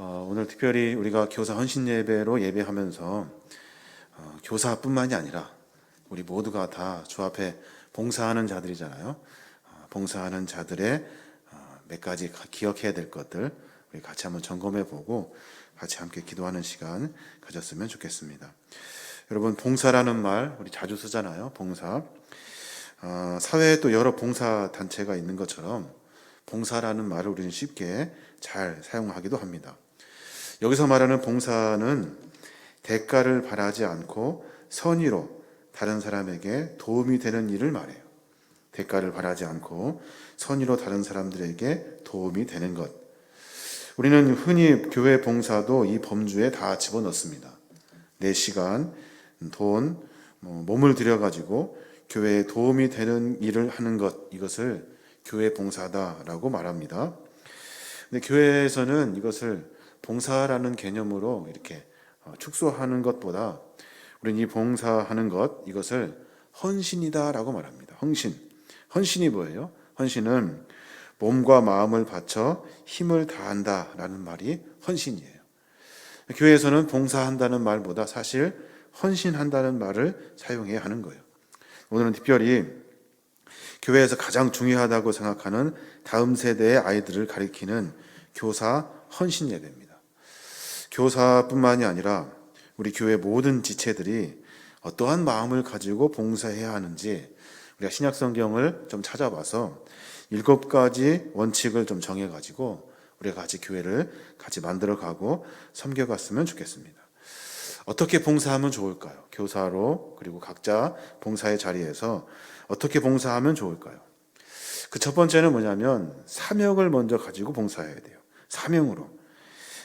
오늘 특별히 우리가 교사 헌신 예배로 예배하면서 교사뿐만이 아니라 우리 모두가 다 주 앞에 봉사하는 자들이잖아요. 봉사하는 자들의 몇 가지 기억해야 될 것들 우리 같이 한번 점검해 보고 같이 함께 기도하는 시간 가졌으면 좋겠습니다. 여러분, 봉사라는 말 우리 자주 쓰잖아요. 봉사. 사회에 또 여러 봉사 단체가 있는 것처럼 봉사라는 말을 우리는 쉽게 잘 사용하기도 합니다. 여기서 말하는 봉사는 대가를 바라지 않고 선의로 다른 사람에게 도움이 되는 일을 말해요. 대가를 바라지 않고 선의로 다른 사람들에게 도움이 되는 것. 우리는 흔히 교회 봉사도 이 범주에 다 집어넣습니다. 내 시간, 돈, 몸을 들여가지고 교회에 도움이 되는 일을 하는 것, 이것을 교회 봉사다라고 말합니다. 근데 교회에서는 이것을 봉사라는 개념으로 이렇게 축소하는 것보다 우리는 이 봉사하는 것, 이것을 헌신이다라고 말합니다. 헌신이 뭐예요? 헌신은 몸과 마음을 바쳐 힘을 다한다라는 말이 헌신이에요. 교회에서는 봉사한다는 말보다 사실 헌신한다는 말을 사용해야 하는 거예요. 오늘은 특별히 교회에서 가장 중요하다고 생각하는 다음 세대의 아이들을 가리키는 교사 헌신 예배입니다. 교사뿐만이 아니라 우리 교회 모든 지체들이 어떠한 마음을 가지고 봉사해야 하는지 우리가 신약 성경을 좀 찾아봐서 7가지 원칙을 좀 정해가지고 우리가 같이 교회를 같이 만들어가고 섬겨갔으면 좋겠습니다. 어떻게 봉사하면 좋을까요? 교사로, 그리고 각자 봉사의 자리에서 어떻게 봉사하면 좋을까요? 그 첫 번째는 뭐냐면 사명을 먼저 가지고 봉사해야 돼요.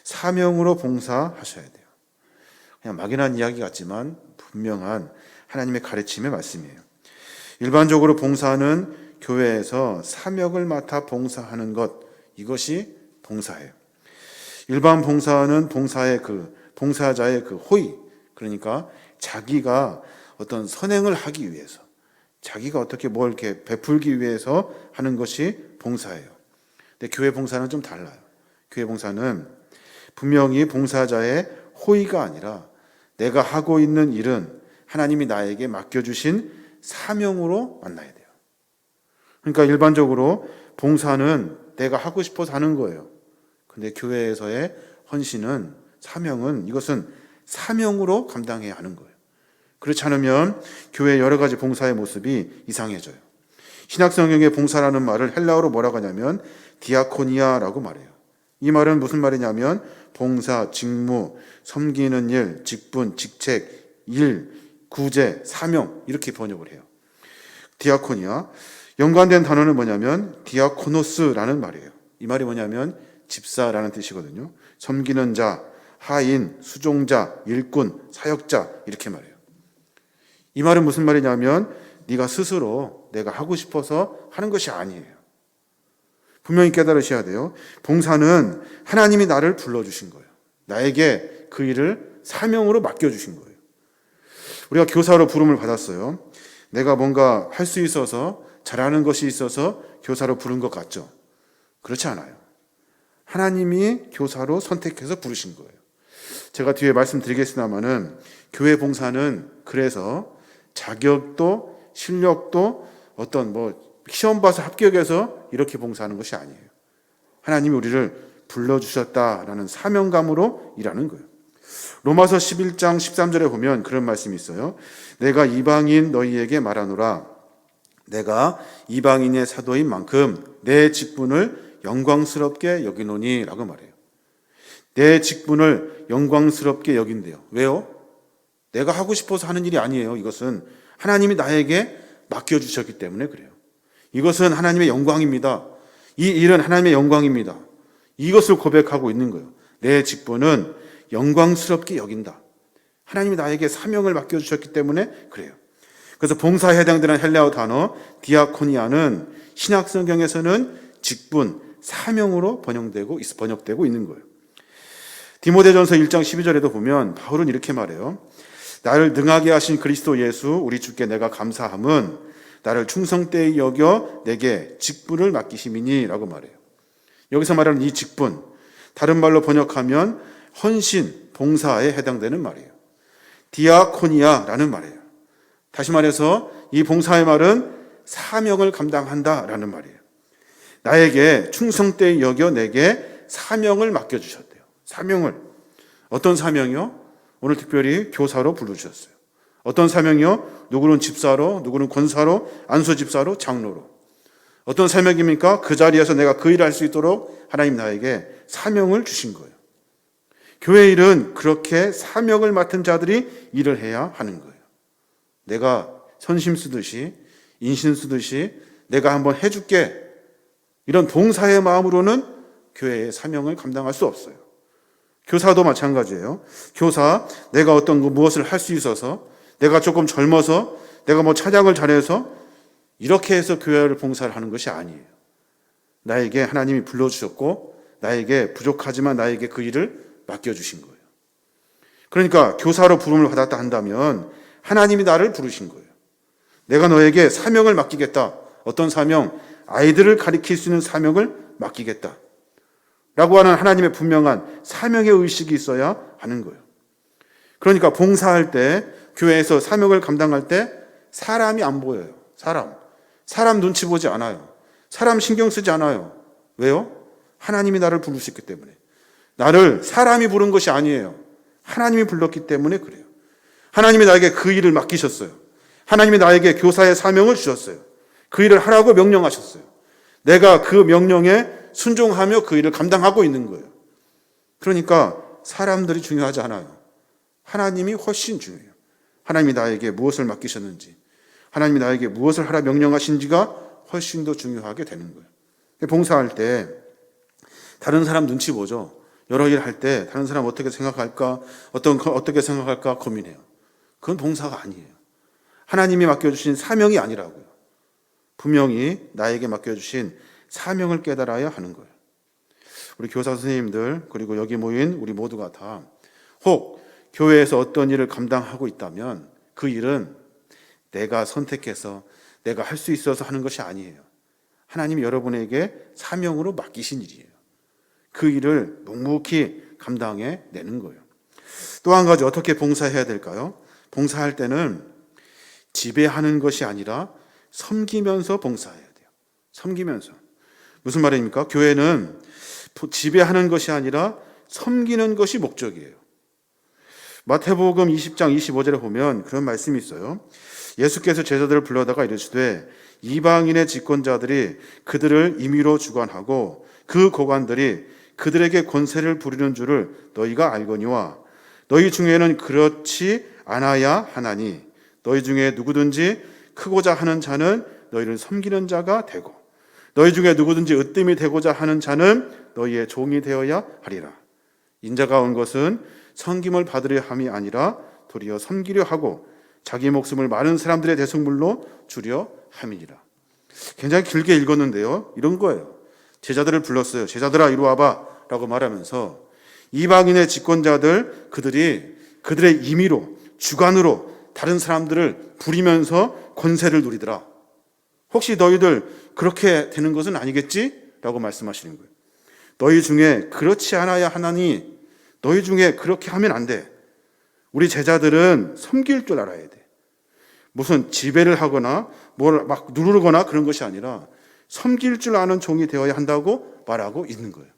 사명으로 봉사하셔야 돼요. 그냥 막연한 이야기 같지만 분명한 하나님의 가르침의 말씀이에요. 일반적으로 봉사는 교회에서 사명을 맡아 봉사하는 것, 이것이 봉사예요. 일반 봉사는 봉사자의 호의, 그러니까 자기가 어떤 선행을 하기 위해서, 자기가 어떻게 뭘 이렇게 베풀기 위해서 하는 것이 봉사예요. 근데 교회 봉사는 좀 달라요. 교회 봉사는 분명히 봉사자의 호의가 아니라 내가 하고 있는 일은 하나님이 나에게 맡겨주신 사명으로 만나야 돼요. 그러니까 일반적으로 봉사는 내가 하고 싶어서 하는 거예요. 근데 교회에서의 헌신은, 사명은, 이것은 사명으로 감당해야 하는 거예요. 그렇지 않으면 교회의 여러 가지 봉사의 모습이 이상해져요. 신약성경의 봉사라는 말을 헬라어로 뭐라고 하냐면 디아코니아라고 말해요. 이 말은 무슨 말이냐면 봉사, 직무, 섬기는 일, 직분, 직책, 일, 구제, 사명, 이렇게 번역을 해요. 디아코니아. 연관된 단어는 뭐냐면 디아코노스라는 말이에요. 이 말이 뭐냐면 집사라는 뜻이거든요. 섬기는 자, 하인, 수종자, 일꾼, 사역자, 이렇게 말해요. 이 말은 무슨 말이냐면 네가 스스로 내가 하고 싶어서 하는 것이 아니에요. 분명히 깨달으셔야 돼요. 봉사는 하나님이 나를 불러주신 거예요. 나에게 그 일을 사명으로 맡겨주신 거예요. 우리가 교사로 부름을 받았어요. 내가 뭔가 할 수 있어서, 잘하는 것이 있어서 교사로 부른 것 같죠? 그렇지 않아요. 하나님이 교사로 선택해서 부르신 거예요. 제가 뒤에 말씀드리겠습니다마는 교회 봉사는 그래서 자격도 실력도 어떤 시험 봐서 합격해서 이렇게 봉사하는 것이 아니에요. 하나님이 우리를 불러주셨다라는 사명감으로 일하는 거예요. 로마서 11장 13절에 보면 그런 말씀이 있어요. 내가 이방인 너희에게 말하노라. 내가 이방인의 사도인 만큼 내 직분을 영광스럽게 여기노니 라고 말해요. 내 직분을 영광스럽게 여긴대요. 왜요? 내가 하고 싶어서 하는 일이 아니에요. 이것은 하나님이 나에게 맡겨주셨기 때문에 그래요. 이것은 하나님의 영광입니다. 이 일은 하나님의 영광입니다. 이것을 고백하고 있는 거예요. 내 직분은 영광스럽게 여긴다. 하나님이 나에게 사명을 맡겨주셨기 때문에 그래요. 그래서 봉사에 해당되는 헬라어 단어 디아코니아는 신약 성경에서는 직분, 사명으로 번역되고 있는 거예요. 디모데전서 1장 12절에도 보면 바울은 이렇게 말해요. 나를 능하게 하신 그리스도 예수 우리 주께 내가 감사함은 나를 충성되이 여겨 내게 직분을 맡기심이니 라고 말해요. 여기서 말하는 이 직분, 다른 말로 번역하면 헌신, 봉사에 해당되는 말이에요. 디아코니아라는 말이에요. 다시 말해서 이 봉사의 말은 사명을 감당한다라는 말이에요. 나에게 충성되이 여겨 내게 사명을 맡겨주셨대요. 사명을. 어떤 사명이요? 오늘 특별히 교사로 불러주셨어요. 어떤 사명이요? 누구는 집사로, 누구는 권사로, 안수집사로, 장로로. 어떤 사명입니까? 그 자리에서 내가 그 일을 할 수 있도록 하나님 나에게 사명을 주신 거예요. 교회 일은 그렇게 사명을 맡은 자들이 일을 해야 하는 거예요. 내가 선심 쓰듯이, 인신 쓰듯이 내가 한번 해줄게, 이런 봉사의 마음으로는 교회의 사명을 감당할 수 없어요. 교사도 마찬가지예요. 교사, 내가 어떤 무엇을 할 수 있어서, 내가 조금 젊어서, 내가 뭐 찬양을 잘해서 이렇게 해서 교회를 봉사를 하는 것이 아니에요. 나에게 하나님이 불러주셨고 나에게 부족하지만 나에게 그 일을 맡겨주신 거예요. 그러니까 교사로 부름을 받았다 한다면 하나님이 나를 부르신 거예요. 내가 너에게 사명을 맡기겠다. 어떤 사명? 아이들을 가리킬 수 있는 사명을 맡기겠다 라고 하는 하나님의 분명한 사명의 의식이 있어야 하는 거예요. 그러니까 봉사할 때, 교회에서 사명을 감당할 때 사람이 안 보여요. 사람 눈치 보지 않아요. 사람 신경 쓰지 않아요. 왜요? 하나님이 나를 부르셨기 때문에. 나를 사람이 부른 것이 아니에요. 하나님이 불렀기 때문에 그래요. 하나님이 나에게 그 일을 맡기셨어요. 하나님이 나에게 교사의 사명을 주셨어요. 그 일을 하라고 명령하셨어요. 내가 그 명령에 순종하며 그 일을 감당하고 있는 거예요. 그러니까 사람들이 중요하지 않아요. 하나님이 훨씬 중요해요. 하나님이 나에게 무엇을 맡기셨는지, 하나님이 나에게 무엇을 하라 명령하신지가 훨씬 더 중요하게 되는 거예요. 봉사할 때 다른 사람 눈치 보죠. 여러 일 할 때 다른 사람 어떻게 생각할까, 어떻게 생각할까 고민해요. 그건 봉사가 아니에요. 하나님이 맡겨주신 사명이 아니라고요. 분명히 나에게 맡겨주신 사명을 깨달아야 하는 거예요. 우리 교사 선생님들, 그리고 여기 모인 우리 모두가 다 혹 교회에서 어떤 일을 감당하고 있다면 그 일은 내가 선택해서 내가 할 수 있어서 하는 것이 아니에요. 하나님이 여러분에게 사명으로 맡기신 일이에요. 그 일을 묵묵히 감당해 내는 거예요. 또 한 가지 어떻게 봉사해야 될까요? 봉사할 때는 지배하는 것이 아니라 섬기면서 봉사해야 돼요. 섬기면서. 무슨 말입니까? 교회는 지배하는 것이 아니라 섬기는 것이 목적이에요. 마태복음 20장 25절에 보면 그런 말씀이 있어요. 예수께서 제자들을 불러다가 이르시되 이방인의 집권자들이 그들을 임의로 주관하고 그 고관들이 그들에게 권세를 부리는 줄을 너희가 알거니와 너희 중에는 그렇지 않아야 하나니 너희 중에 누구든지 크고자 하는 자는 너희를 섬기는 자가 되고 너희 중에 누구든지 으뜸이 되고자 하는 자는 너희의 종이 되어야 하리라. 인자가 온 것은 섬김을 받으려 함이 아니라 도리어 섬기려 하고 자기 목숨을 많은 사람들의 대속물로 주려 함이니라. 굉장히 길게 읽었는데요. 이런 거예요. 제자들을 불렀어요. 제자들아 이리 와봐 라고 말하면서 이방인의 집권자들, 그들이 그들의 임의로, 주관으로 다른 사람들을 부리면서 권세를 누리더라. 혹시 너희들 그렇게 되는 것은 아니겠지? 라고 말씀하시는 거예요. 너희 중에 그렇지 않아야 하나니 너희 중에 그렇게 하면 안 돼. 우리 제자들은 섬길 줄 알아야 돼. 무슨 지배를 하거나 뭘 막 누르거나 그런 것이 아니라 섬길 줄 아는 종이 되어야 한다고 말하고 있는 거예요.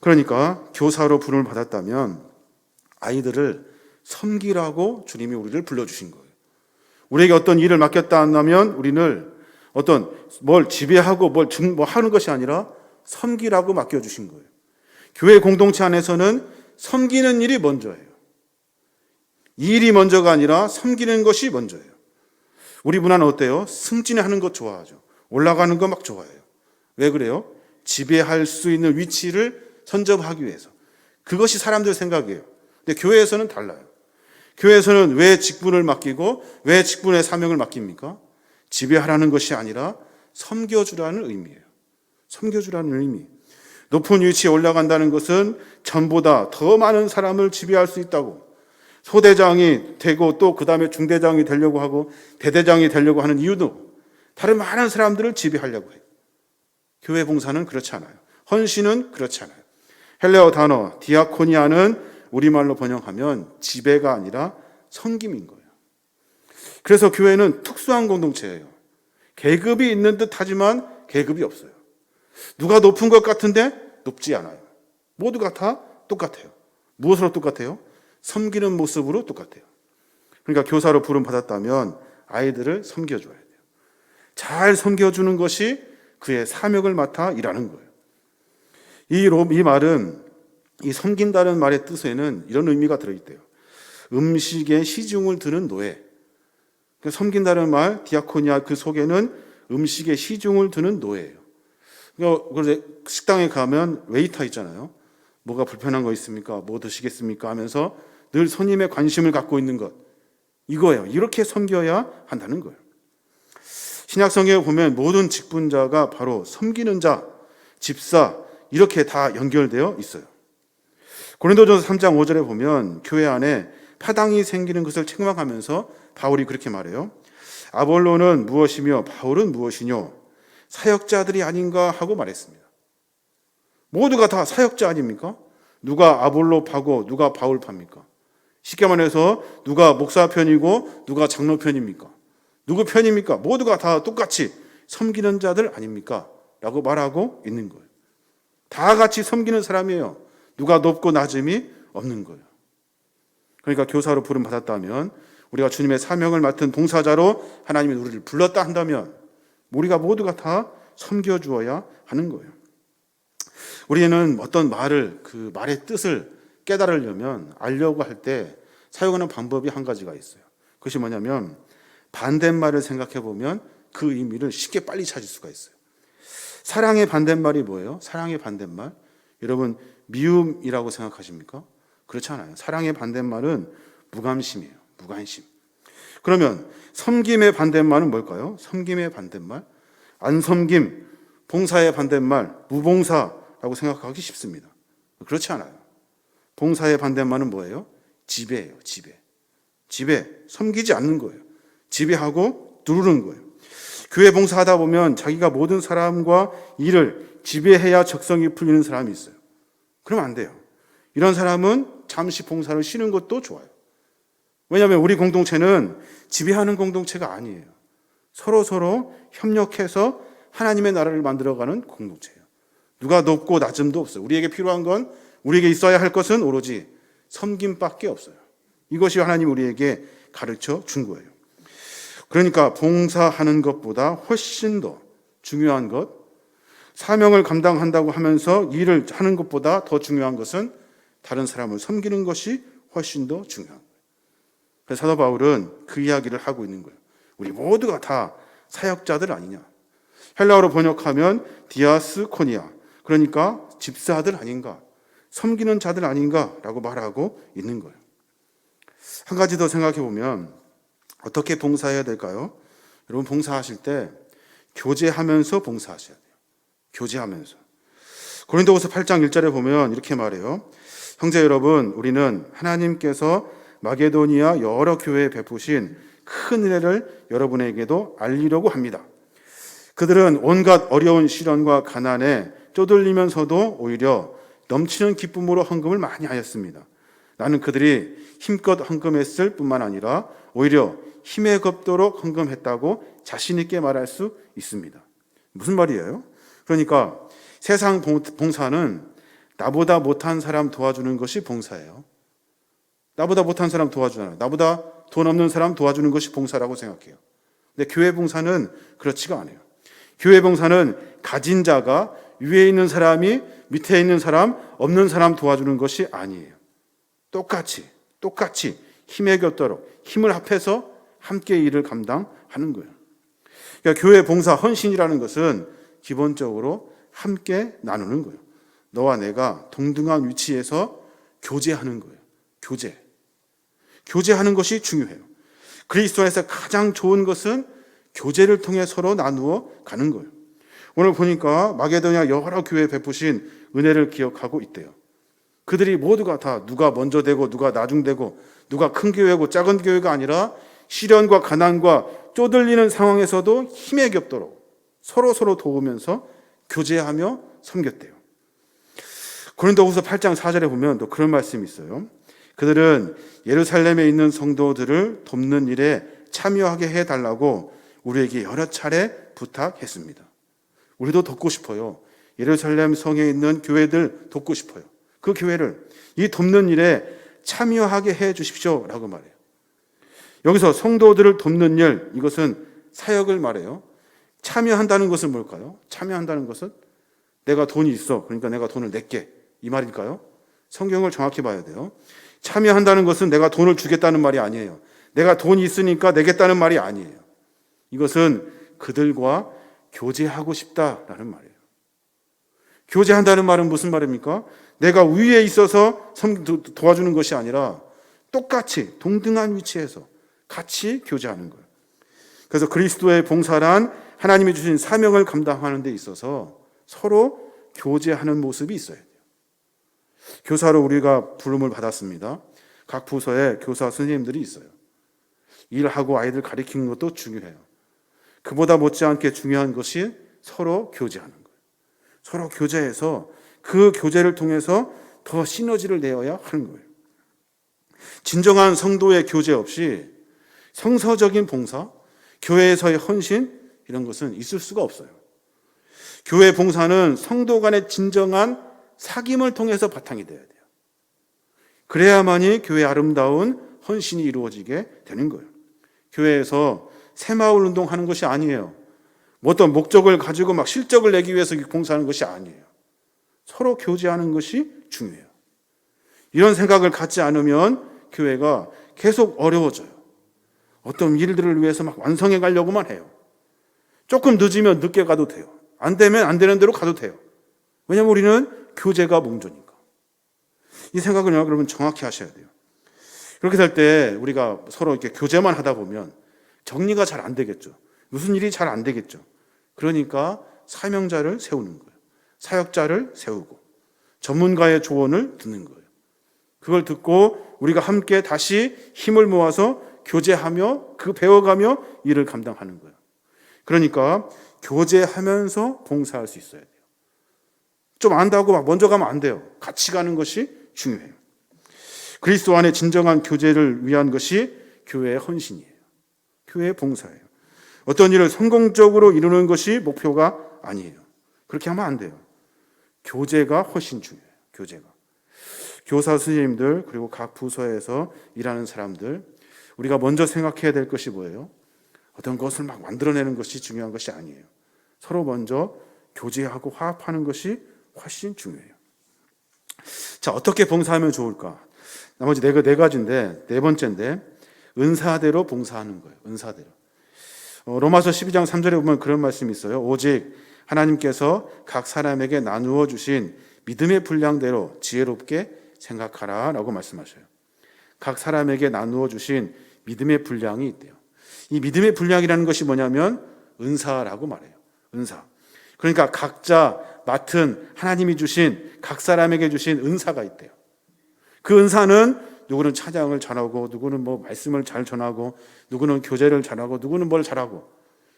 그러니까 교사로 부름을 받았다면 아이들을 섬기라고 주님이 우리를 불러주신 거예요. 우리에게 어떤 일을 맡겼다 한다면 우리는 어떤 뭘 지배하고 뭘 하는 것이 아니라 섬기라고 맡겨주신 거예요. 교회 공동체 안에서는 섬기는 일이 먼저예요. 이 일이 먼저가 아니라 섬기는 것이 먼저예요. 우리 문화는 어때요? 승진하는 것 좋아하죠. 올라가는 거 막 좋아해요. 왜 그래요? 지배할 수 있는 위치를 선점하기 위해서. 그것이 사람들 생각이에요. 근데 교회에서는 달라요. 교회에서는 왜 직분을 맡기고 왜 직분의 사명을 맡깁니까? 지배하라는 것이 아니라 섬겨주라는 의미예요. 섬겨주라는 의미. 높은 위치에 올라간다는 것은 전보다 더 많은 사람을 지배할 수 있다고. 소대장이 되고 또 그 다음에 중대장이 되려고 하고 대대장이 되려고 하는 이유도 다른 많은 사람들을 지배하려고 해요. 교회 봉사는 그렇지 않아요. 헌신은 그렇지 않아요. 헬레어 단어 디아코니아는 우리말로 번역하면 지배가 아니라 섬김인 거예요. 그래서 교회는 특수한 공동체예요. 계급이 있는 듯 하지만 계급이 없어요. 누가 높은 것 같은데 높지 않아요. 모두가 다 똑같아요. 무엇으로 똑같아요? 섬기는 모습으로 똑같아요. 그러니까 교사로 부름 받았다면 아이들을 섬겨줘야 돼요. 잘 섬겨주는 것이 그의 사명을 맡아 일하는 거예요. 이 말은, 이 섬긴다는 말의 뜻에는 이런 의미가 들어있대요. 음식에 시중을 두는 노예. 섬긴다는 말, 디아코니아 그 속에는 음식에 시중을 두는 노예예요. 그래서 식당에 가면 웨이터 있잖아요. 뭐가 불편한 거 있습니까? 뭐 드시겠습니까? 하면서 늘 손님의 관심을 갖고 있는 것. 이거예요. 이렇게 섬겨야 한다는 거예요. 신약 성경에 보면 모든 직분자가 바로 섬기는 자, 집사 이렇게 다 연결되어 있어요. 고린도전서 3장 5절에 보면 교회 안에 파당이 생기는 것을 책망하면서 바울이 그렇게 말해요. 아볼로는 무엇이며 바울은 무엇이뇨? 사역자들이 아닌가 하고 말했습니다. 모두가 다 사역자 아닙니까? 누가 아볼로 파고 누가 바울 팝니까? 쉽게 말해서 누가 목사 편이고 누가 장로 편입니까? 누구 편입니까? 모두가 다 똑같이 섬기는 자들 아닙니까? 라고 말하고 있는 거예요. 다 같이 섬기는 사람이에요. 누가 높고 낮음이 없는 거예요. 그러니까 교사로 부름 받았다면, 우리가 주님의 사명을 맡은 봉사자로 하나님이 우리를 불렀다 한다면 우리가 모두가 다 섬겨주어야 하는 거예요. 우리는 어떤 말을, 그 말의 뜻을 깨달으려면, 알려고 할 때 사용하는 방법이 한 가지가 있어요. 그것이 뭐냐면 반대말을 생각해 보면 그 의미를 쉽게 빨리 찾을 수가 있어요. 사랑의 반대말이 뭐예요? 사랑의 반대말? 여러분, 미움이라고 생각하십니까? 그렇지 않아요. 사랑의 반대말은 무관심이에요. 무관심. 그러면 섬김의 반대말은 뭘까요? 섬김의 반대말? 안 섬김, 봉사의 반대말, 무봉사라고 생각하기 쉽습니다. 그렇지 않아요. 봉사의 반대말은 뭐예요? 지배예요. 지배. 섬기지 않는 거예요. 지배하고 누르는 거예요. 교회 봉사하다 보면 자기가 모든 사람과 일을 지배해야 적성이 풀리는 사람이 있어요. 그러면 안 돼요. 이런 사람은 잠시 봉사를 쉬는 것도 좋아요. 왜냐하면 우리 공동체는 지배하는 공동체가 아니에요. 서로 협력해서 하나님의 나라를 만들어가는 공동체예요. 누가 높고 낮음도 없어요. 우리에게 필요한 건, 우리에게 있어야 할 것은 오로지 섬김밖에 없어요. 이것이 하나님 우리에게 가르쳐 준 거예요. 그러니까 봉사하는 것보다 훨씬 더 중요한 것, 사명을 감당한다고 하면서 일을 하는 것보다 더 중요한 것은 다른 사람을 섬기는 것이 훨씬 더 중요한 거예요. 그래서 사도 바울은 그 이야기를 하고 있는 거예요. 우리 모두가 다 사역자들 아니냐. 헬라어로 번역하면 디아스코니아, 그러니까 집사들 아닌가, 섬기는 자들 아닌가라고 말하고 있는 거예요. 한 가지 더 생각해 보면 어떻게 봉사해야 될까요? 여러분, 봉사하실 때 교제하면서 봉사하셔야 돼요. 교제하면서. 고린도후서 8장 1절에 보면 이렇게 말해요. 형제 여러분, 우리는 하나님께서 마게도니아 여러 교회에 베푸신 큰 은혜를 여러분에게도 알리려고 합니다. 그들은 온갖 어려운 시련과 가난에 쪼들리면서도 오히려 넘치는 기쁨으로 헌금을 많이 하였습니다. 나는 그들이 힘껏 헌금했을 뿐만 아니라 오히려 힘에 겁도록 헌금했다고 자신 있게 말할 수 있습니다. 무슨 말이에요? 그러니까 세상 봉사는 나보다 못한 사람 도와주는 것이 봉사예요. 나보다 못한 사람 도와주잖아요. 나보다 돈 없는 사람 도와주는 것이 봉사라고 생각해요. 근데 교회 봉사는 그렇지가 않아요. 교회 봉사는 가진 자가 위에 있는 사람이 밑에 있는 사람, 없는 사람 도와주는 것이 아니에요. 똑같이 힘에 겹도록 힘을 합해서 함께 일을 감당하는 거예요. 그러니까 교회 봉사 헌신이라는 것은 기본적으로 함께 나누는 거예요. 너와 내가 동등한 위치에서 교제하는 거예요. 교제하는 것이 중요해요. 그리스도 안에서 가장 좋은 것은 교제를 통해 서로 나누어 가는 거예요. 오늘 보니까 마게도냐 여러 교회에 베푸신 은혜를 기억하고 있대요. 그들이 모두가 다 누가 먼저 되고 누가 나중 되고 누가 큰 교회고 작은 교회가 아니라 시련과 가난과 쪼들리는 상황에서도 힘에 겹도록 서로 도우면서 교제하며 섬겼대요. 고린도후서 8장 4절에 보면 또 그런 말씀이 있어요. 그들은 예루살렘에 있는 성도들을 돕는 일에 참여하게 해달라고 우리에게 여러 차례 부탁했습니다. 우리도 돕고 싶어요. 예루살렘 성에 있는 교회들 돕고 싶어요. 그 교회를 이 돕는 일에 참여하게 해 주십시오 라고 말해요. 여기서 성도들을 돕는 일, 이것은 사역을 말해요. 참여한다는 것은 뭘까요? 참여한다는 것은 내가 돈이 있어, 그러니까 내가 돈을 낼게, 이 말일까요? 성경을 정확히 봐야 돼요. 참여한다는 것은 내가 돈을 주겠다는 말이 아니에요. 내가 돈이 있으니까 내겠다는 말이 아니에요. 이것은 그들과 교제하고 싶다라는 말이에요. 교제한다는 말은 무슨 말입니까? 내가 위에 있어서 도와주는 것이 아니라 똑같이 동등한 위치에서 같이 교제하는 거예요. 그래서 그리스도의 봉사란 하나님이 주신 사명을 감당하는 데 있어서 서로 교제하는 모습이 있어야 돼요. 교사로 우리가 부름을 받았습니다. 각 부서에 교사 선생님들이 있어요. 일하고 아이들 가르치는 것도 중요해요. 그보다 못지않게 중요한 것이 서로 교제하는 거예요. 서로 교제해서 그 교제를 통해서 더 시너지를 내어야 하는 거예요. 진정한 성도의 교제 없이 성서적인 봉사, 교회에서의 헌신, 이런 것은 있을 수가 없어요. 교회 봉사는 성도 간의 진정한 사귐을 통해서 바탕이 돼야 돼요. 그래야만이 교회의 아름다운 헌신이 이루어지게 되는 거예요. 교회에서 새마을 운동하는 것이 아니에요. 뭐 어떤 목적을 가지고 막 실적을 내기 위해서 봉사하는 것이 아니에요. 서로 교제하는 것이 중요해요. 이런 생각을 갖지 않으면 교회가 계속 어려워져요. 어떤 일들을 위해서 막 완성해 가려고만 해요. 조금 늦으면 늦게 가도 돼요. 안 되면 안 되는 대로 가도 돼요. 왜냐하면 우리는 교제가 목조니까. 이 생각을 여러분 정확히 하셔야 돼요. 그렇게 될 때 우리가 서로 이렇게 교제만 하다 보면 정리가 잘 안 되겠죠. 무슨 일이 잘 안 되겠죠. 그러니까 사명자를 세우는 거예요. 사역자를 세우고 전문가의 조언을 듣는 거예요. 그걸 듣고 우리가 함께 다시 힘을 모아서 교제하며 배워가며 일을 감당하는 거예요. 그러니까 교제하면서 봉사할 수 있어야 돼요. 좀 안다고 막 먼저 가면 안 돼요. 같이 가는 것이 중요해요. 그리스도 안에 진정한 교제를 위한 것이 교회의 헌신이에요. 교회의 봉사예요. 어떤 일을 성공적으로 이루는 것이 목표가 아니에요. 그렇게 하면 안 돼요. 교제가 훨씬 중요해요. 교제가. 교사 선생님들 그리고 각 부서에서 일하는 사람들, 우리가 먼저 생각해야 될 것이 뭐예요? 어떤 것을 막 만들어내는 것이 중요한 것이 아니에요. 서로 먼저 교제하고 화합하는 것이 훨씬 중요해요. 자, 어떻게 봉사하면 좋을까? 나머지 네 가지인데, 네 번째인데 은사대로 봉사하는 거예요. 은사대로. 로마서 12장 3절에 보면 그런 말씀이 있어요. 오직 하나님께서 각 사람에게 나누어 주신 믿음의 분량대로 지혜롭게 생각하라 라고 말씀하셔요. 각 사람에게 나누어 주신 믿음의 분량이 있대요. 이 믿음의 분량이라는 것이 뭐냐면 은사라고 말해요. 은사. 그러니까 각자 맡은 하나님이 주신 각 사람에게 주신 은사가 있대요. 그 은사는 누구는 찬양을 잘하고 누구는 뭐 말씀을 잘 전하고 누구는 교제를 잘하고 누구는 뭘 잘하고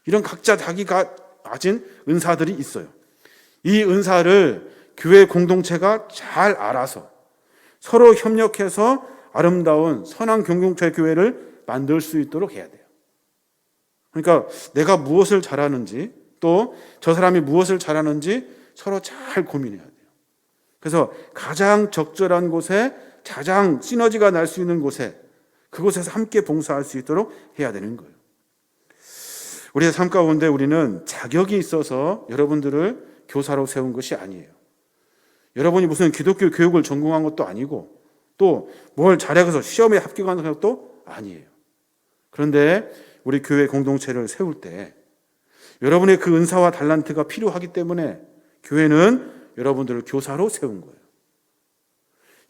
이런 각자 자기가 가진 은사들이 있어요. 이 은사를 교회 공동체가 잘 알아서 서로 협력해서 아름다운 선한 공동체 교회를 만들 수 있도록 해야 돼요. 그러니까 내가 무엇을 잘하는지 또 저 사람이 무엇을 잘하는지 서로 잘 고민해야 돼요. 그래서 가장 적절한 곳에 가장 시너지가 날 수 있는 곳에 그곳에서 함께 봉사할 수 있도록 해야 되는 거예요. 우리의 삶 가운데 우리는 자격이 있어서 여러분들을 교사로 세운 것이 아니에요. 여러분이 무슨 기독교 교육을 전공한 것도 아니고 또 뭘 잘해서 시험에 합격한 것도 아니에요. 그런데 우리 교회 공동체를 세울 때 여러분의 그 은사와 달란트가 필요하기 때문에 교회는 여러분들을 교사로 세운 거예요.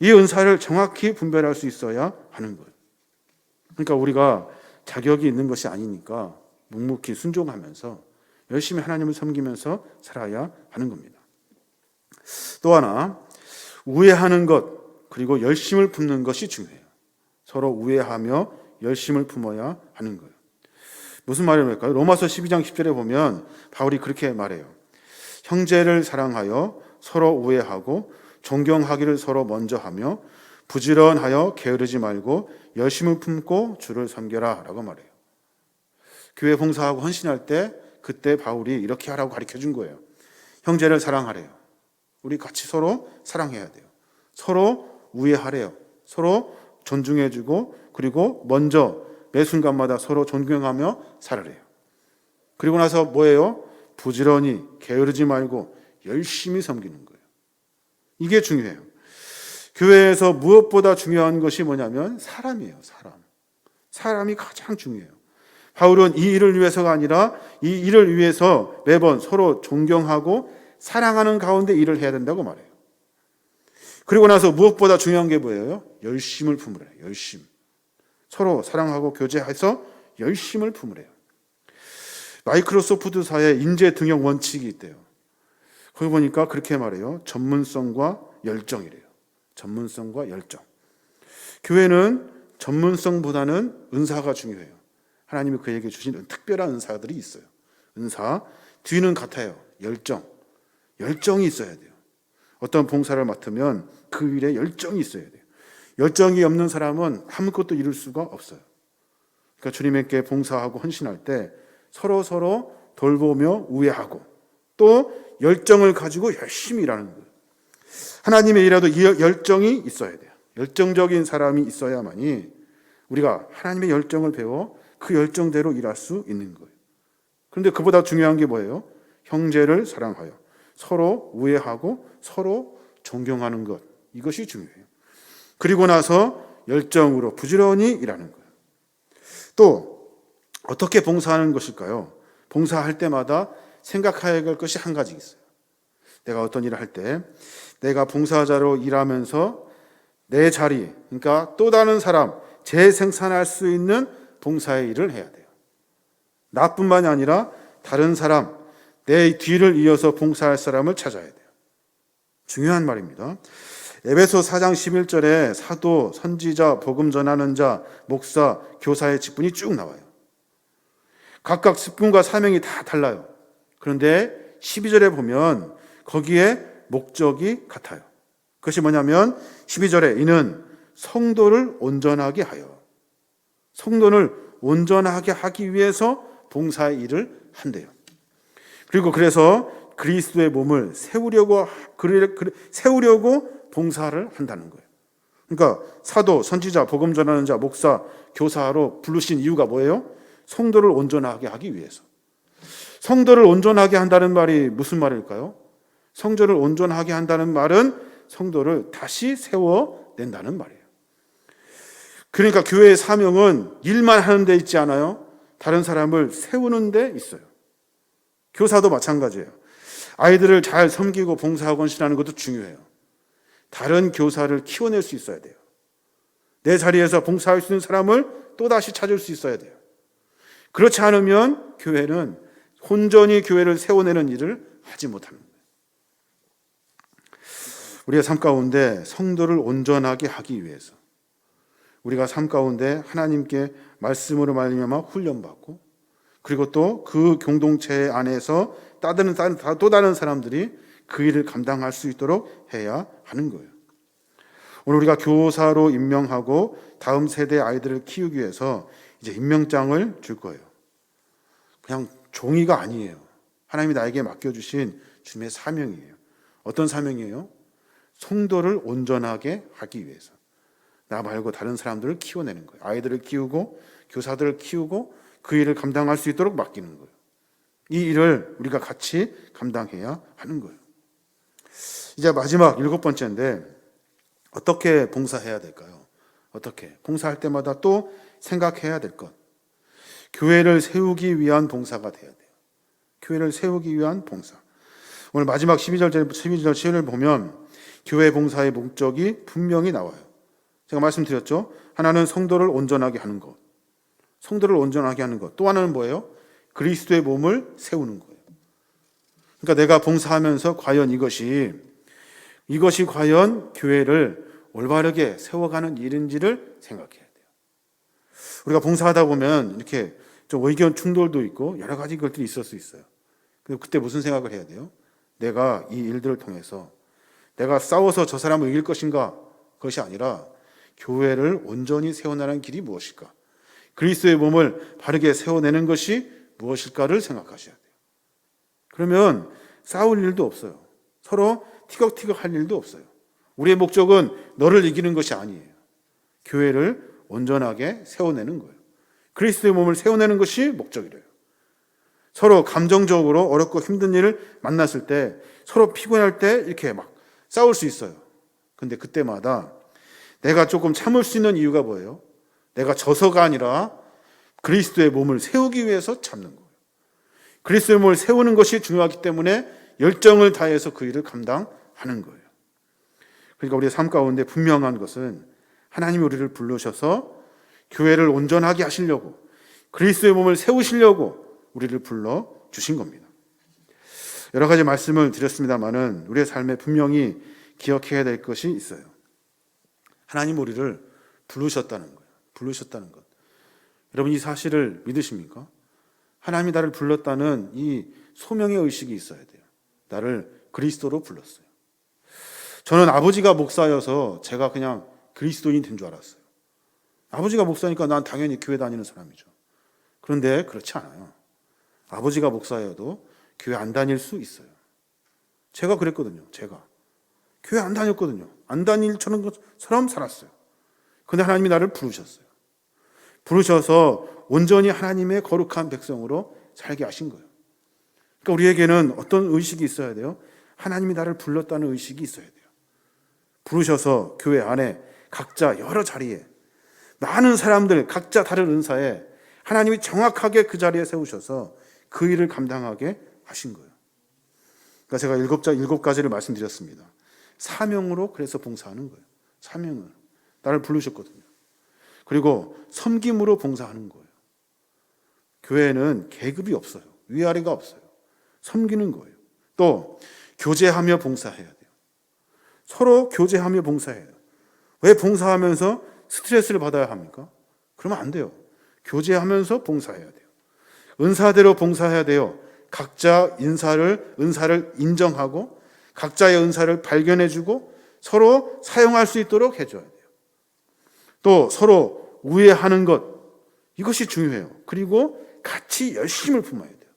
이 은사를 정확히 분별할 수 있어야 하는 거예요. 그러니까 우리가 자격이 있는 것이 아니니까 묵묵히 순종하면서 열심히 하나님을 섬기면서 살아야 하는 겁니다. 또 하나, 우애하는 것 그리고 열심을 품는 것이 중요해요. 서로 우애하며 열심을 품어야 하는 거예요. 무슨 말일까요? 로마서 12장 10절에 보면 바울이 그렇게 말해요. 형제를 사랑하여 서로 우애하고 존경하기를 서로 먼저 하며 부지런하여 게으르지 말고 열심을 품고 주를 섬겨라 라고 말해요. 교회 봉사하고 헌신할 때 그때 바울이 이렇게 하라고 가르쳐 준 거예요. 형제를 사랑하래요. 우리 같이 서로 사랑해야 돼요. 서로 우애하래요. 서로 존중해주고 그리고 먼저 매 순간마다 서로 존경하며 살아래요. 그리고 나서 뭐예요? 부지런히 게으르지 말고 열심히 섬기는 거예요. 이게 중요해요. 교회에서 무엇보다 중요한 것이 뭐냐면 사람이에요. 사람이 가장 중요해요. 바울은 이 일을 위해서가 아니라 이 일을 위해서 매번 서로 존경하고 사랑하는 가운데 일을 해야 된다고 말해요. 그리고 나서 무엇보다 중요한 게 뭐예요? 열심을 품으래요. 열심. 서로 사랑하고 교제해서 열심을 품으래요. 마이크로소프트사의 인재 등용 원칙이 있대요. 거기 보니까 그렇게 말해요. 전문성과 열정이래요. 전문성과 열정. 교회는 전문성보다는 은사가 중요해요. 하나님이 그에게 주신 특별한 은사들이 있어요. 은사. 뒤는 같아요. 열정이 있어야 돼요. 어떤 봉사를 맡으면 그 일에 열정이 있어야 돼요. 열정이 없는 사람은 아무것도 이룰 수가 없어요. 그러니까 주님께 봉사하고 헌신할 때 서로 돌보며 우애하고 또 열정을 가지고 열심히 일하는 거예요. 하나님의 일에도 이 열정이 있어야 돼요. 열정적인 사람이 있어야만이 우리가 하나님의 열정을 배워 그 열정대로 일할 수 있는 거예요. 그런데 그보다 중요한 게 뭐예요? 형제를 사랑하여 서로 우애하고 서로 존경하는 것. 이것이 중요해요. 그리고 나서 열정으로 부지런히 일하는 거예요. 또 어떻게 봉사하는 것일까요? 봉사할 때마다 생각해야 할 것이 한 가지 있어요. 내가 어떤 일을 할 때 내가 봉사자로 일하면서 내 자리, 그러니까 또 다른 사람 재생산할 수 있는 봉사의 일을 해야 돼요. 나뿐만이 아니라 다른 사람, 내 뒤를 이어서 봉사할 사람을 찾아야 돼요. 중요한 말입니다. 에베소 4장 11절에 사도, 선지자, 복음 전하는 자, 목사, 교사의 직분이 쭉 나와요. 각각 직분과 사명이 다 달라요. 그런데 12절에 보면 거기에 목적이 같아요. 그것이 뭐냐면 12절에 이는 성도를 온전하게 하여 성도를 온전하게 하기 위해서 봉사의 일을 한대요. 그리고 그래서 그리스도의 몸을 세우려고 봉사를 한다는 거예요. 그러니까 사도, 선지자, 복음 전하는 자, 목사, 교사로 부르신 이유가 뭐예요? 성도를 온전하게 하기 위해서. 성도를 온전하게 한다는 말이 무슨 말일까요? 성도를 온전하게 한다는 말은 성도를 다시 세워낸다는 말이에요. 그러니까 교회의 사명은 일만 하는 데 있지 않아요. 다른 사람을 세우는 데 있어요. 교사도 마찬가지예요. 아이들을 잘 섬기고 봉사하고 헌신하는 것도 중요해요. 다른 교사를 키워낼 수 있어야 돼요. 내 자리에서 봉사할 수 있는 사람을 또다시 찾을 수 있어야 돼요. 그렇지 않으면 교회는 온전히 교회를 세워내는 일을 하지 못하는 거예요. 우리의 삶 가운데 성도를 온전하게 하기 위해서 우리가 삶 가운데 하나님께 말씀으로 말미암아 훈련받고 그리고 또 그 공동체 안에서 또 다른 사람들이 그 일을 감당할 수 있도록 해야 하는 거예요. 오늘 우리가 교사로 임명하고 다음 세대 아이들을 키우기 위해서 이제 임명장을 줄 거예요. 그냥 종이가 아니에요. 하나님이 나에게 맡겨주신 주님의 사명이에요. 어떤 사명이에요? 성도를 온전하게 하기 위해서. 나 말고 다른 사람들을 키워내는 거예요. 아이들을 키우고 교사들을 키우고 그 일을 감당할 수 있도록 맡기는 거예요. 이 일을 우리가 같이 감당해야 하는 거예요. 이제 마지막 7번째인데 어떻게 봉사해야 될까요? 어떻게? 봉사할 때마다 또 생각해야 될 것. 교회를 세우기 위한 봉사가 돼야 돼요. 교회를 세우기 위한 봉사. 오늘 마지막 12절 보면 교회 봉사의 목적이 분명히 나와요. 제가 말씀드렸죠? 하나는 성도를 온전하게 하는 것. 성도를 온전하게 하는 것. 또 하나는 뭐예요? 그리스도의 몸을 세우는 거예요. 그러니까 내가 봉사하면서 과연 이것이 과연 교회를 올바르게 세워가는 일인지를 생각해야 돼요. 우리가 봉사하다 보면 이렇게 좀 의견 충돌도 있고 여러 가지 것들이 있을 수 있어요. 그때 무슨 생각을 해야 돼요? 내가 이 일들을 통해서 내가 싸워서 저 사람을 이길 것인가? 그것이 아니라 교회를 온전히 세워나가는 길이 무엇일까? 그리스도의 몸을 바르게 세워내는 것이 무엇일까를 생각하셔야 돼요. 그러면 싸울 일도 없어요. 서로 티격태격 할 일도 없어요. 우리의 목적은 너를 이기는 것이 아니에요. 교회를 온전하게 세워내는 거예요. 그리스도의 몸을 세워내는 것이 목적이래요. 서로 감정적으로 어렵고 힘든 일을 만났을 때, 서로 피곤할 때 이렇게 막 싸울 수 있어요. 근데 그때마다 내가 조금 참을 수 있는 이유가 뭐예요? 내가 져서가 아니라 그리스도의 몸을 세우기 위해서 참는 거예요. 그리스도의 몸을 세우는 것이 중요하기 때문에 열정을 다해서 그 일을 감당하는 거예요. 그러니까 우리의 삶 가운데 분명한 것은 하나님이 우리를 부르셔서 교회를 온전하게 하시려고, 그리스도의 몸을 세우시려고 우리를 불러주신 겁니다. 여러 가지 말씀을 드렸습니다마는 우리의 삶에 분명히 기억해야 될 것이 있어요. 하나님 우리를 부르셨다는 거예요. 부르셨다는 것. 여러분 이 사실을 믿으십니까? 하나님이 나를 불렀다는 이 소명의 의식이 있어야 돼요. 나를 그리스도로 불렀어요. 저는 아버지가 목사여서 제가 그냥 그리스도인이 된 줄 알았어요. 아버지가 목사니까 난 당연히 교회 다니는 사람이죠. 그런데 그렇지 않아요. 아버지가 목사여도 교회 안 다닐 수 있어요. 제가 그랬거든요. 제가 교회 안 다녔거든요. 안 다닐 처럼 살았어요. 그런데 하나님이 나를 부르셨어요. 부르셔서 온전히 하나님의 거룩한 백성으로 살게 하신 거예요. 그러니까 우리에게는 어떤 의식이 있어야 돼요? 하나님이 나를 불렀다는 의식이 있어야 돼요. 부르셔서 교회 안에 각자 여러 자리에 많은 사람들 각자 다른 은사에 하나님이 정확하게 그 자리에 세우셔서 그 일을 감당하게 하신 거예요. 그러니까 제가 일곱 가지를 말씀드렸습니다. 사명으로 그래서 봉사하는 거예요. 사명을. 나를 부르셨거든요. 그리고 섬김으로 봉사하는 거예요. 교회는 계급이 없어요. 위아래가 없어요. 섬기는 거예요. 또 교제하며 봉사해야 돼요. 서로 교제하며 봉사해야 돼요. 왜 봉사하면서 스트레스를 받아야 합니까? 그러면 안 돼요. 교제하면서 봉사해야 돼요. 은사대로 봉사해야 돼요. 각자 은사를 인정하고 각자의 은사를 발견해주고 서로 사용할 수 있도록 해줘야 돼요. 또 서로 우애하는 것, 이것이 중요해요. 그리고 같이 열심을 품어야 돼요.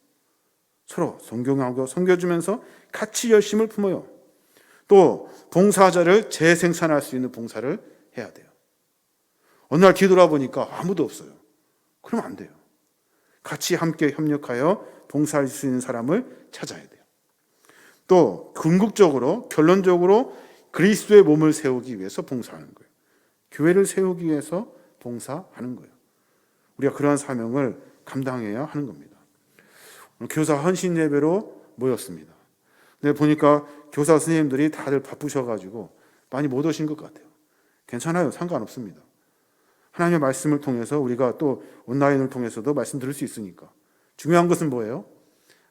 서로 존경하고 섬겨주면서 같이 열심을 품어요. 또 봉사자를 재생산할 수 있는 봉사를 해야 돼요. 어느 날 뒤돌아보니까 아무도 없어요. 그러면 안 돼요. 같이 함께 협력하여 봉사할 수 있는 사람을 찾아야 돼요. 또 궁극적으로 결론적으로 그리스도의 몸을 세우기 위해서 봉사하는 거예요. 교회를 세우기 위해서 봉사하는 거예요. 우리가 그러한 사명을 감당해야 하는 겁니다. 교사 헌신 예배로 모였습니다. 근데 보니까 교사 선생님들이 다들 바쁘셔가지고 많이 못 오신 것 같아요. 괜찮아요. 상관없습니다. 하나님의 말씀을 통해서 우리가 또 온라인을 통해서도 말씀 들을 수 있으니까. 중요한 것은 뭐예요?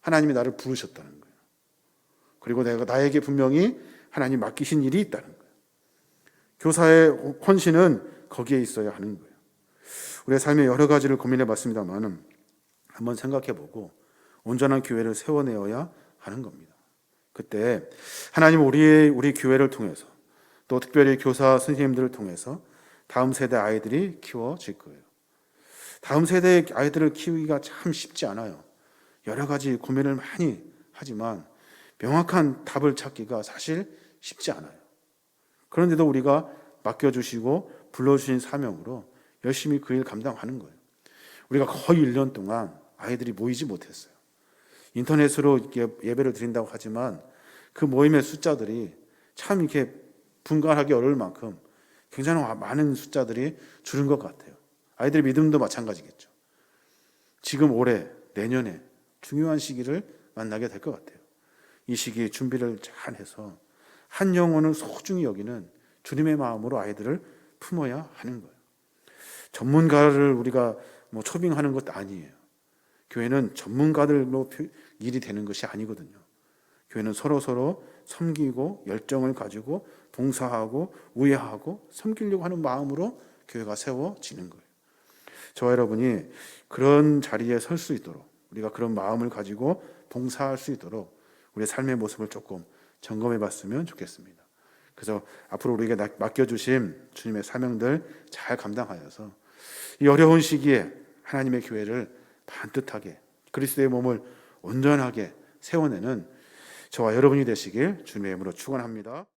하나님이 나를 부르셨다는 거예요. 그리고 나에게 분명히 하나님 맡기신 일이 있다는 거예요. 교사의 헌신은 거기에 있어야 하는 거예요. 우리의 삶의 여러 가지를 고민해 봤습니다만 한번 생각해 보고 온전한 교회를 세워내어야 하는 겁니다. 그때 하나님은 우리 교회를 통해서 또 특별히 교사 선생님들을 통해서 다음 세대 아이들이 키워질 거예요. 다음 세대의 아이들을 키우기가 참 쉽지 않아요. 여러 가지 고민을 많이 하지만 명확한 답을 찾기가 사실 쉽지 않아요. 그런데도 우리가 맡겨주시고 불러주신 사명으로 열심히 그 일 감당하는 거예요. 우리가 거의 1년 동안 아이들이 모이지 못했어요. 인터넷으로 예배를 드린다고 하지만 그 모임의 숫자들이 참 이렇게 분간하기 어려울 만큼 굉장히 많은 숫자들이 줄은 것 같아요. 아이들의 믿음도 마찬가지겠죠. 지금 올해, 내년에 중요한 시기를 만나게 될 것 같아요. 이 시기에 준비를 잘 해서 한 영혼을 소중히 여기는 주님의 마음으로 아이들을 품어야 하는 거예요. 전문가를 우리가 초빙하는 것도 아니에요. 교회는 전문가들로 일이 되는 것이 아니거든요. 교회는 서로 섬기고 열정을 가지고 봉사하고 우애하고 섬기려고 하는 마음으로 교회가 세워지는 거예요. 저와 여러분이 그런 자리에 설 수 있도록 우리가 그런 마음을 가지고 봉사할 수 있도록 우리의 삶의 모습을 조금 점검해 봤으면 좋겠습니다. 그래서 앞으로 우리에게 맡겨주신 주님의 사명들 잘 감당하여서 이 어려운 시기에 하나님의 교회를 반듯하게 그리스도의 몸을 온전하게 세워내는 저와 여러분이 되시길 주님의 이름으로 축원합니다.